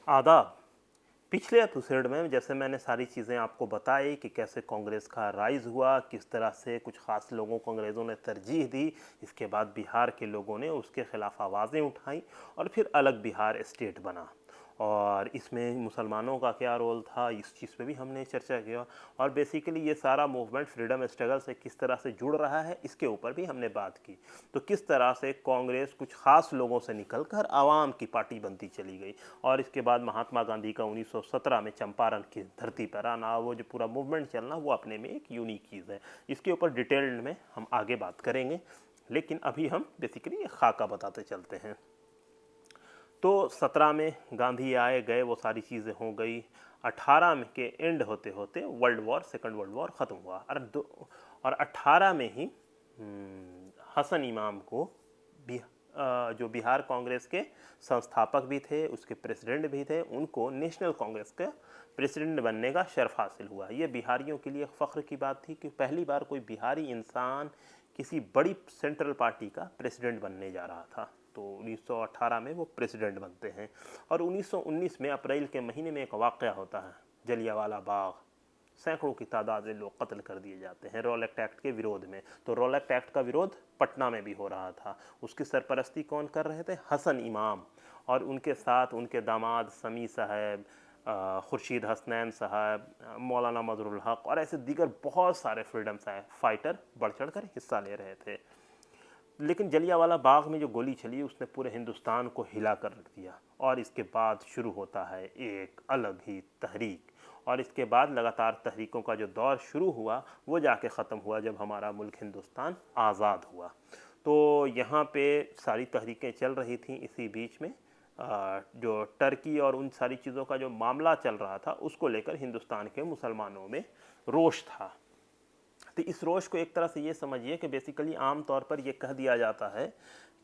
आदाब। पिछले एपिसोड में जैसे मैंने सारी चीज़ें आपको बताई कि कैसे कांग्रेस का राइज हुआ, किस तरह से कुछ ख़ास लोगों को अंग्रेज़ों ने तरजीह दी, इसके बाद बिहार के लोगों ने उसके ख़िलाफ़ आवाज़ें उठाई और फिर अलग बिहार स्टेट बना। और इसमें मुसलमानों का क्या रोल था, इस चीज़ पे भी हमने चर्चा किया। और बेसिकली ये सारा मूवमेंट फ्रीडम स्ट्रगल से किस तरह से जुड़ रहा है, इसके ऊपर भी हमने बात की। तो किस तरह से कांग्रेस कुछ ख़ास लोगों से निकलकर आवाम की पार्टी बनती चली गई। और इसके बाद महात्मा गांधी का 1917 में चंपारण की धरती पर आना, वो जो पूरा मूवमेंट चलना, वो अपने में एक यूनिक चीज़ है। इसके ऊपर डिटेल्ड में हम आगे बात करेंगे, लेकिन अभी हम बेसिकली खाका बताते चलते हैं। तो 17 में गांधी आए गए, वो सारी चीज़ें हो गई। 18 में के एंड होते होते सेकेंड वर्ल्ड वॉर ख़त्म हुआ। और 18 में ही हसन इमाम को जो बिहार कांग्रेस के संस्थापक भी थे, उसके प्रेसिडेंट भी थे, उनको नेशनल कांग्रेस का प्रेसिडेंट बनने का शर्फ हासिल हुआ। ये बिहारियों के लिए फ़ख्र की बात थी कि पहली बार कोई बिहारी इंसान किसी बड़ी सेंट्रल पार्टी का प्रेसिडेंट बनने जा रहा था। तो 1918 में वो प्रेसिडेंट बनते हैं। और 1919 में अप्रैल के महीने में एक वाक़या होता है, जलियांवाला बाग। सैकड़ों की तादाद में लोग कत्ल कर दिए जाते हैं रॉलेक्ट एक्ट के विरोध में। तो रॉलेक्ट एक्ट का विरोध पटना में भी हो रहा था। उसकी सरपरस्ती कौन कर रहे थे? हसन इमाम। और उनके साथ उनके दामाद समी साहब, खुर्शीद हसनैन साहब, मौलाना मजरुल हक और ऐसे दीगर बहुत सारे फ्रीडम फाइटर बढ़ चढ़ कर हिस्सा ले रहे थे। लेकिन जलियांवाला बाग में जो गोली चली, उसने पूरे हिंदुस्तान को हिला कर रख दिया। और इसके बाद शुरू होता है एक अलग ही तहरीक। और इसके बाद लगातार तहरीकों का जो दौर शुरू हुआ, वो जाके ख़त्म हुआ जब हमारा मुल्क हिंदुस्तान आज़ाद हुआ। तो यहाँ पे सारी तहरीकें चल रही थी। इसी बीच में जो टर्की और उन सारी चीज़ों का जो मामला चल रहा था, उसको लेकर हिंदुस्तान के मुसलमानों में रोष था। तो इस रोष को एक तरह से ये समझिए कि बेसिकली आम तौर पर ये कह दिया जाता है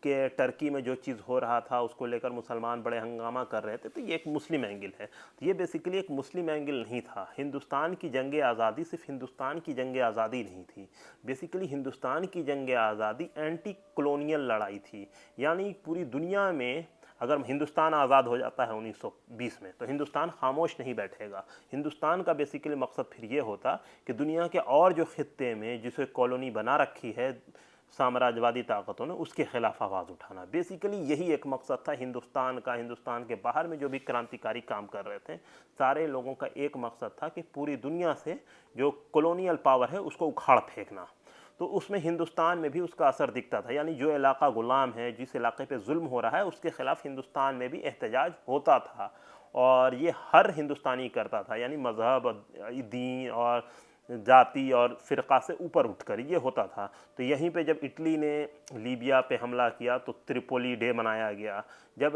कि टर्की में जो चीज़ हो रहा था उसको लेकर मुसलमान बड़े हंगामा कर रहे थे, तो ये एक मुस्लिम एंगल है। तो ये बेसिकली एक मुस्लिम एंगल नहीं था। हिंदुस्तान की जंग आज़ादी सिर्फ हिंदुस्तान की जंग आज़ादी नहीं थी। बेसिकली हिंदुस्तान की जंग आज़ादी एंटी कॉलोनियल लड़ाई थी। यानी पूरी दुनिया में अगर हिंदुस्तान आज़ाद हो जाता है 1920 में, तो हिंदुस्तान खामोश नहीं बैठेगा। हिंदुस्तान का बेसिकली मकसद फिर ये होता कि दुनिया के और जो खित्ते में जिसे कॉलोनी बना रखी है साम्राज्यवादी ताकतों ने, उसके खिलाफ आवाज़ उठाना। बेसिकली यही एक मकसद था हिंदुस्तान का। हिंदुस्तान के बाहर में जो भी क्रांतिकारी काम कर रहे थे, सारे लोगों का एक मकसद था कि पूरी दुनिया से जो कॉलोनियल पावर है उसको उखाड़ फेंकना। तो उसमें हिंदुस्तान में भी उसका असर दिखता था। यानी जो इलाका गुलाम है, जिस इलाके पे जुल्म हो रहा है, उसके खिलाफ हिंदुस्तान में भी एहतजाज होता था। और ये हर हिंदुस्तानी करता था। यानी मज़हब, दीन और जाति और फ़िरक़ा से ऊपर उठकर ये होता था। तो यहीं पे जब इटली ने लीबिया पे हमला किया तो त्रिपोली डे मनाया गया। जब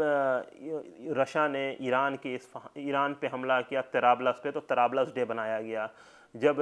रशिया ने ईरान पे हमला किया तराबलस पे, तो तराबलस डे बनाया गया। जब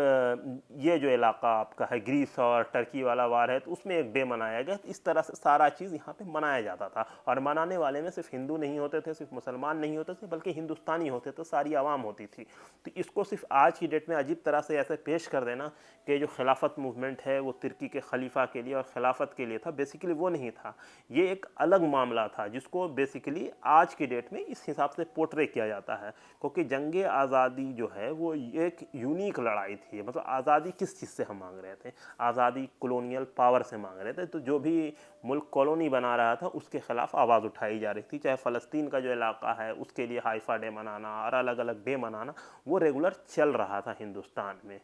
ये जो इलाका आपका है ग्रीस और टर्की वाला वार है, तो उसमें एक डे मनाया गया। तो इस तरह से सारा चीज़ यहाँ पे मनाया जाता था। और मनाने वाले में सिर्फ हिंदू नहीं होते थे, सिर्फ मुसलमान नहीं होते थे, बल्कि हिंदुस्तानी होते थे, सारी आवाम होती थी। तो इसको सिर्फ आज की डेट में अजीब तरह से ऐसे पेश कर देना कि जो खिलाफत मूवमेंट है वो तुर्की के खलीफा के लिए और खिलाफत के लिए था, बेसिकली वो नहीं था। ये एक अलग मामला था जिसको बेसिकली आज की डेट में इस हिसाब से पोर्ट्रे किया जाता है। क्योंकि जंग आज़ादी जो है वो एक यूनिक लड़ाई थी। मतलब आज़ादी किस चीज़ से हम मांग रहे थे? आज़ादी कॉलोनियल पावर से मांग रहे थे। तो जो भी मुल्क कॉलोनी बना रहा था उसके खिलाफ आवाज़ उठाई जा रही थी। चाहे फ़लस्तीन का जो इलाका है उसके लिए हाइफा डे मनाना और अलग अलग डे मनाना, वो रेगुलर चल रहा था हिंदुस्तान में।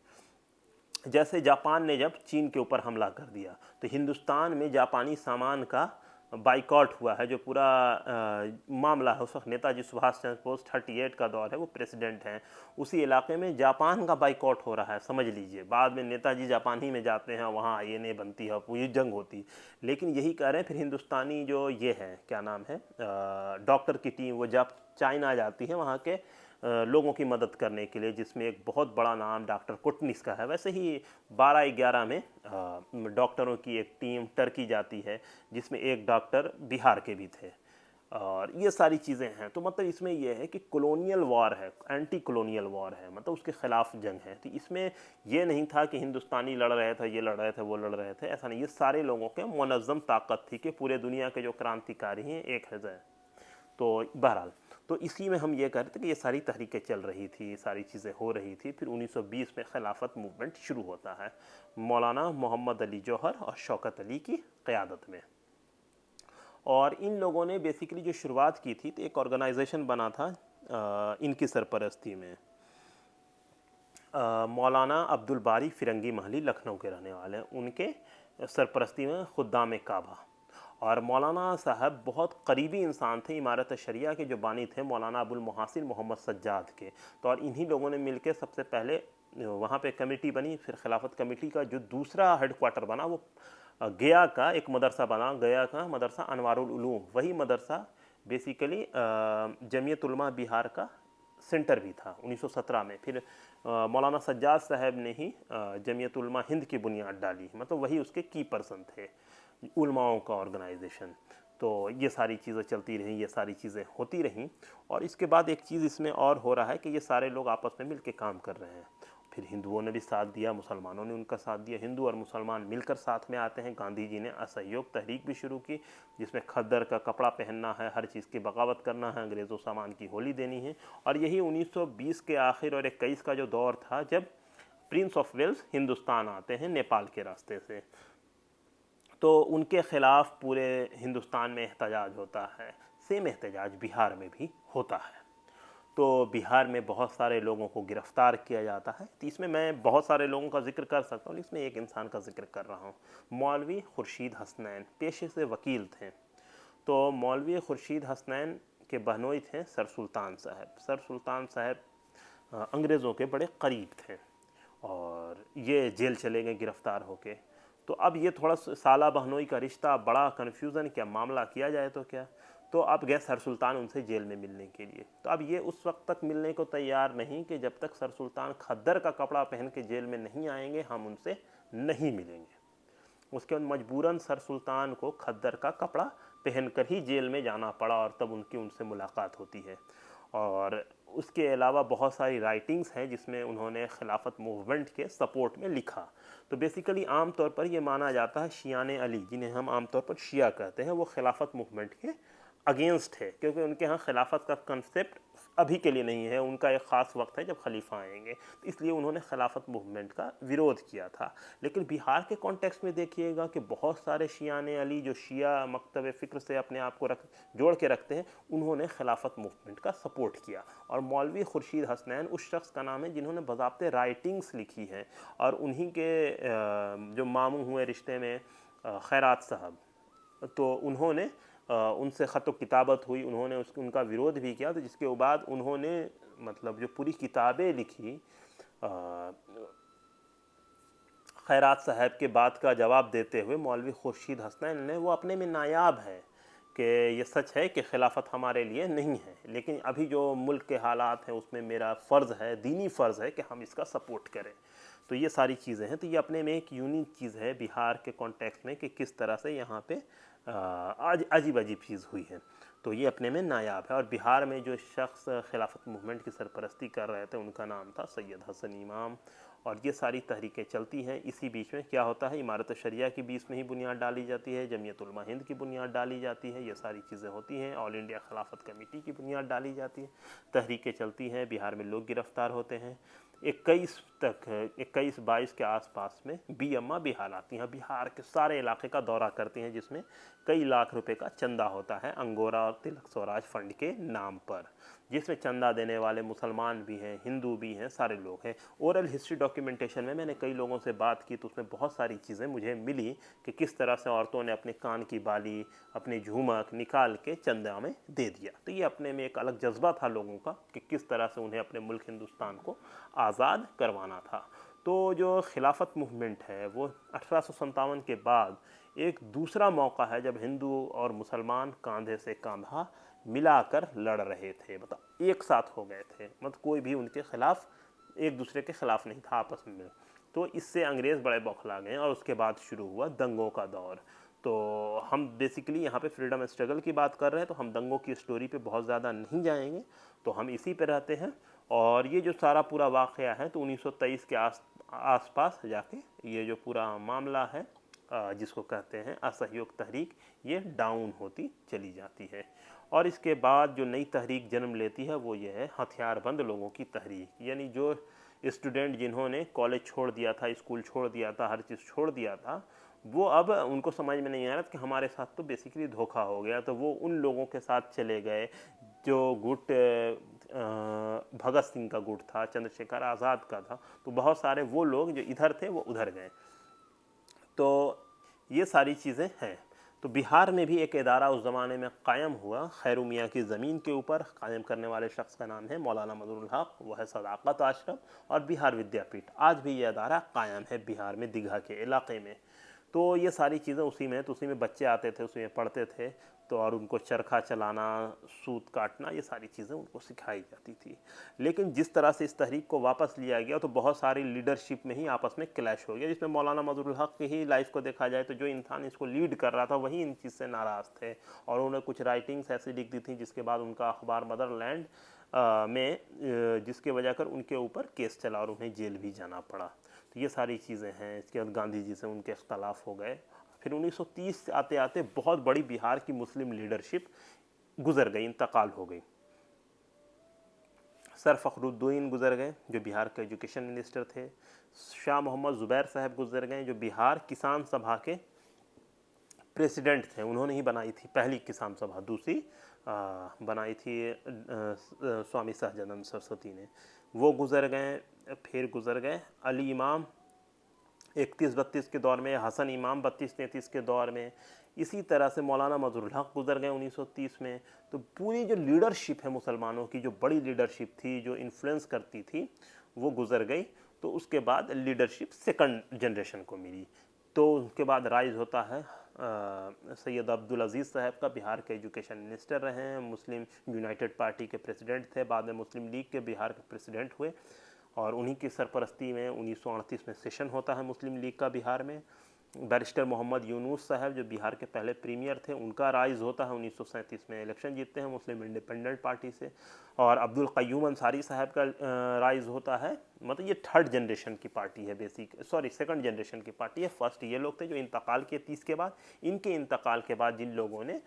जैसे जापान ने जब चीन के ऊपर हमला कर दिया, तो हिंदुस्तान में जापानी सामान का बाइकआउट हुआ है। जो पूरा मामला है, उस वक्त नेताजी सुभाष चंद्र बोस 38 का दौर है, वो प्रेसिडेंट हैं। उसी इलाके में जापान का बाइकआउट हो रहा है, समझ लीजिए। बाद में नेताजी जापान ही में जाते हैं, वहाँ आईएनए बनती है, पूरी जंग होती। लेकिन यही कह रहे हैं फिर हिंदुस्तानी जो ये है, क्या नाम है, डॉक्टर की टीम, वो जब चाइना जाती है वहाँ के लोगों की मदद करने के लिए, जिसमें एक बहुत बड़ा नाम डॉक्टर कुटनिस का है। वैसे ही 12-11 में डॉक्टरों की एक टीम टर्की जाती है, जिसमें एक डॉक्टर बिहार के भी थे। और ये सारी चीज़ें हैं। तो मतलब इसमें यह है कि कॉलोनियल वॉर है, एंटी कॉलोनियल वॉर है, मतलब उसके खिलाफ जंग है। तो इसमें यह नहीं था कि हिंदुस्तानी लड़ रहे थे, ये लड़ रहे थे, वो लड़ रहे थे, ऐसा नहीं। ये सारे लोगों के मुनज़्ज़म ताकत थी कि पूरे दुनिया के जो क्रांतिकारी हैं एक है। तो बहरहाल, तो इसी में हम ये कह रहे थे कि ये सारी तहरीकें चल रही थी, ये सारी चीज़ें हो रही थी। फिर 1920 में खिलाफत मूवमेंट शुरू होता है मौलाना मोहम्मद अली जौहर और शौकत अली की क़यादत में। और इन लोगों ने बेसिकली जो शुरुआत की थी, तो एक ऑर्गेनाइजेशन बना था इनकी सरपरस्ती में। मौलाना अब्दुल बारी फिरंगी महली लखनऊ के रहने वाले हैं, उनके सरपरस्ती में खुद्दाम काबा। और मौलाना साहब बहुत करीबी इंसान थे इमारत शरिया के, जो बानी थे मौलाना अबुल मोहसिन मोहम्मद सज्जाद के। तो और इन्हीं लोगों ने मिलकर सबसे पहले वहाँ पे कमेटी बनी। फिर खिलाफत कमेटी का जो दूसरा हेडक्वार्टर बना वो गया का एक मदरसा बना, गया का मदरसा अनवारुल उलूम। वही मदरसा बेसिकली जमीयत उलमा बिहार का सेंटर भी था 1917 में। फिर मौलाना सज्जाद साहब ने ही जमीयत उलमा हिंद की बुनियाद डाली, मतलब वही उसके की पर्सन थे, उलमाओं का ऑर्गेनाइजेशन। तो ये सारी चीज़ें चलती रहीं, ये सारी चीज़ें होती रहीं। और इसके बाद एक चीज़ इसमें और हो रहा है कि ये सारे लोग आपस में मिलकर काम कर रहे हैं। फिर हिंदुओं ने भी साथ दिया, मुसलमानों ने उनका साथ दिया। हिंदू और मुसलमान मिलकर साथ में आते हैं। गांधी जी ने असहयोग तहरीक भी शुरू की, जिसमें खद्दर का कपड़ा पहनना है, हर चीज़ की बगावत करना है, अंग्रेज़ों सामान की होली देनी है। और यही 1920 के आखिर और 21 का जो दौर था, जब प्रिंस ऑफ वेल्स हिंदुस्तान आते हैं नेपाल के रास्ते से, तो उनके ख़िलाफ़ पूरे हिंदुस्तान में एहतजाज होता है। सेम एहतजाज बिहार में भी होता है। तो बिहार में बहुत सारे लोगों को गिरफ़्तार किया जाता है। तो इसमें मैं बहुत सारे लोगों का जिक्र कर सकता हूँ, इसमें एक इंसान का जिक्र कर रहा हूँ। मौलवी खुर्शीद हसनैन पेशे से वकील थे। तो मौलवी खुर्शीद हसनैन के बहनोई थे सर सुल्तान साहब। सर सुल्तान साहब अंग्रेज़ों के बड़े करीब थे और ये जेल चले गए गिरफ़्तार होके। तो अब ये थोड़ा साला बहनोई का रिश्ता, बड़ा कन्फ्यूज़न, क्या मामला किया जाए तो क्या। तो अब गए सर सुल्तान उनसे जेल में मिलने के लिए। तो अब ये उस वक्त तक मिलने को तैयार नहीं कि जब तक सर सुल्तान खद्दर का कपड़ा पहन के जेल में नहीं आएंगे हम उनसे नहीं मिलेंगे। उसके बाद मजबूरन सर सुल्तान को खद्दर का कपड़ा पहनकर ही जेल में जाना पड़ा और तब उनसे मुलाकात होती है। और उसके अलावा बहुत सारी राइटिंग्स हैं जिसमें उन्होंने खिलाफत मूवमेंट के सपोर्ट में लिखा। तो बेसिकली आम तौर पर ये माना जाता है शियाने अली, जिन्हें हम आम तौर पर शिया कहते हैं, वो खिलाफत मूवमेंट के अगेंस्ट है, क्योंकि उनके यहाँ खिलाफत का कंसेप्ट अभी के लिए नहीं है। उनका एक ख़ास वक्त है जब खलीफा आएंगे, तो इसलिए उन्होंने खिलाफत मूवमेंट का विरोध किया था। लेकिन बिहार के कॉन्टेक्स्ट में देखिएगा कि बहुत सारे शियाने अली जो शिया मकतब फ़िक्र से अपने आप को जोड़ के रखते हैं, उन्होंने खिलाफत मूवमेंट का सपोर्ट किया। और मौलवी खुर्शीद हसनैन उस शख्स का नाम है जिन्होंने बज़ाब्ते राइटिंग्स लिखी हैं। और उन्हीं के जो मामू हुए रिश्ते में खैरात साहब, तो उन्होंने उनसे ख़त किताबत हुई, उन्होंने उनका विरोध भी किया। तो जिसके बाद उन्होंने मतलब जो पूरी किताबें लिखी खैरात साहब के बात का जवाब देते हुए मौलवी खुर्शीद हसनैन ने, वो अपने में नायाब है कि ये सच है कि खिलाफत हमारे लिए नहीं है, लेकिन अभी जो मुल्क के हालात हैं उसमें मेरा फ़र्ज़ है, दीनी फ़र्ज़ है कि हम इसका सपोर्ट करें। तो ये सारी चीज़ें हैं। तो ये अपने में एक यूनिक चीज़ है बिहार के कॉन्टेक्स्ट में कि किस तरह से यहाँ पे अजीब अजीब चीज़ हुई है। तो ये अपने में नायाब है। और बिहार में जो शख्स खिलाफत मूवमेंट की सरपरस्ती कर रहे थे उनका नाम था सैयद हसन इमाम। और ये सारी तहरीकें चलती हैं। इसी बीच में क्या होता है, इमारत शरिया की बीच में ही बुनियाद डाली जाती है, जमीयत उलमा हिंद की बुनियाद डाली जाती है, ये सारी चीज़ें होती हैं। ऑल इंडिया खिलाफत कमेटी की बुनियाद डाली जाती है, तहरीकें चलती हैं, बिहार में लोग गिरफ़्तार होते हैं। 21-22 के आसपास में बी अम्मा बिहार आती हैं, बिहार के सारे इलाके का दौरा करती हैं, जिसमें कई लाख रुपए का चंदा होता है अंगोरा और तिलक स्वराज फंड के नाम पर, जिसमें चंदा देने वाले मुसलमान भी हैं, हिंदू भी हैं, सारे लोग हैं। ओरल हिस्ट्री डॉक्यूमेंटेशन में मैंने कई लोगों से बात की तो उसमें बहुत सारी चीज़ें मुझे मिली कि किस तरह से औरतों ने अपने कान की बाली, अपनी झूमक निकाल के चंदा में दे दिया। तो ये अपने में एक अलग जज्बा था लोगों का कि किस तरह से उन्हें अपने मुल्क हिंदुस्तान को आज़ाद करवाना था। तो जो खिलाफत मूवमेंट है वो 1857 के बाद एक दूसरा मौका है जब हिंदू और मुसलमान कांधे से कांधा मिलाकर लड़ रहे थे, मतलब एक साथ हो गए थे, मतलब कोई भी उनके खिलाफ, एक दूसरे के खिलाफ नहीं था आपस में। तो इससे अंग्रेज़ बड़े बौखला गए और उसके बाद शुरू हुआ दंगों का दौर। तो हम बेसिकली यहाँ पे फ्रीडम स्ट्रगल की बात कर रहे हैं, तो हम दंगों की स्टोरी पे बहुत ज़्यादा नहीं जाएंगे, तो हम इसी पे रहते हैं। और ये जो सारा पूरा वाक़या है तो 1923 के आसपास जाके ये जो पूरा मामला है जिसको कहते हैं असहयोग तहरीक, ये डाउन होती चली जाती है। और इसके बाद जो नई तहरीक जन्म लेती है वो ये है हथियारबंद लोगों की तहरीक, यानी जो स्टूडेंट जिन्होंने कॉलेज छोड़ दिया था, स्कूल छोड़ दिया था, हर चीज़ छोड़ दिया था, वो अब उनको समझ में नहीं आ रहा कि हमारे साथ तो बेसिकली धोखा हो गया, तो वो उन लोगों के साथ चले गए जो गुट भगत सिंह का गुट था, चंद्रशेखर आज़ाद का था। तो बहुत सारे वो लोग जो इधर थे वो उधर गए। तो ये सारी चीज़ें हैं। तो बिहार में भी एक इदारा उस ज़माने में कायम हुआ, खैरू मियाँ की ज़मीन के ऊपर। कायम करने वाले शख्स का नाम है मौलाना मदरुल हक, वह है सदाकत आश्रम और बिहार विद्यापीठ। आज भी ये इदारा कायम है बिहार में, दीघा के इलाके में। तो ये सारी चीज़ें उसी में, तो उसी में बच्चे आते थे, उसी में पढ़ते थे। तो और उनको चरखा चलाना, सूत काटना, ये सारी चीज़ें उनको सिखाई जाती थी। लेकिन जिस तरह से इस तहरीक को वापस लिया गया तो बहुत सारी लीडरशिप में ही आपस में क्लैश हो गया, जिसमें मौलाना मदरुल हक की ही लाइफ को देखा जाए तो जो इंसान इसको लीड कर रहा था वही इन चीज़ से नाराज़ थे, और उन्होंने कुछ राइटिंग्स ऐसी लिख दी थी जिसके बाद उनका अखबार मदरलैंड में जिसके वजह कर उनके ऊपर केस चला और उन्हें जेल भी जाना पड़ा। तो ये सारी चीज़ें हैं। इसके बाद गांधी जी से उनके इख्तलाफ हो गए। फिर 1930 आते आते बहुत बड़ी बिहार की मुस्लिम लीडरशिप गुजर गई, इंतकाल हो गई। सर फ़खरुद्दीन गुजर गए जो बिहार के एजुकेशन मिनिस्टर थे। शाह मोहम्मद ज़ुबैर साहब गुजर गए जो बिहार किसान सभा के प्रेसिडेंट थे। उन्होंने ही बनाई थी पहली किसान सभा, दूसरी बनाई थी स्वामी सहजानंद सरस्वती ने, वो गुजर गए। फिर गुजर गए अली इमाम 31-32 के दौर में, हसन इमाम 32-33 के दौर में। इसी तरह से मौलाना मजरुल हक गुजर गए 1930 में। तो पूरी जो लीडरशिप है मुसलमानों की, जो बड़ी लीडरशिप थी, जो इन्फ्लुएंस करती थी, वो गुजर गई। तो उसके बाद लीडरशिप सेकंड जनरेशन को मिली। तो उसके बाद राइज होता है सैयद अब्दुल अजीज़ साहब का, बिहार के एजुकेशन मिनिस्टर रहे हैं, मुस्लिम यूनाइटेड पार्टी के प्रेसिडेंट थे, बाद में मुस्लिम लीग के बिहार के प्रेसिडेंट हुए, और उन्हीं की सरपरस्ती में 1938 में सेशन होता है मुस्लिम लीग का बिहार में। बैरिस्टर मोहम्मद यूनुस साहब जो बिहार के पहले प्रीमियर थे, उनका राइज होता है 1937 में, इलेक्शन जीतते हैं मुस्लिम इंडिपेंडेंट पार्टी से। और अब्दुल क़य्यूम अंसारी साहब का राइज होता है, मतलब ये थर्ड जनरेशन की पार्टी है, सेकंड जनरेशन की पार्टी है। फर्स्ट ये लोग थे जो इंतकाल किए 30 के बाद। इनके इंतकाल के बाद जिन लोगों ने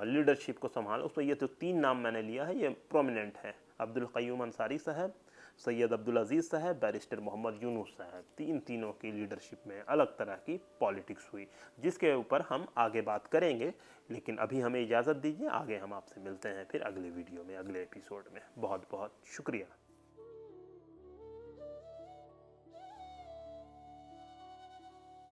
लीडरशिप को संभाला, उसमें ये तो 3 नाम मैंने लिया है, ये प्रोमिनेंट है। अब्दुल क़य्यूम अंसारी साहब, सैयद अब्दुल अजीज़ साहब, बैरिस्टर मोहम्मद यूनुस साहब, तीनों की लीडरशिप में अलग तरह की पॉलिटिक्स हुई, जिसके ऊपर हम आगे बात करेंगे। लेकिन अभी हमें इजाज़त दीजिए, आगे हम आपसे मिलते हैं फिर अगले वीडियो में, अगले एपिसोड में। बहुत बहुत शुक्रिया।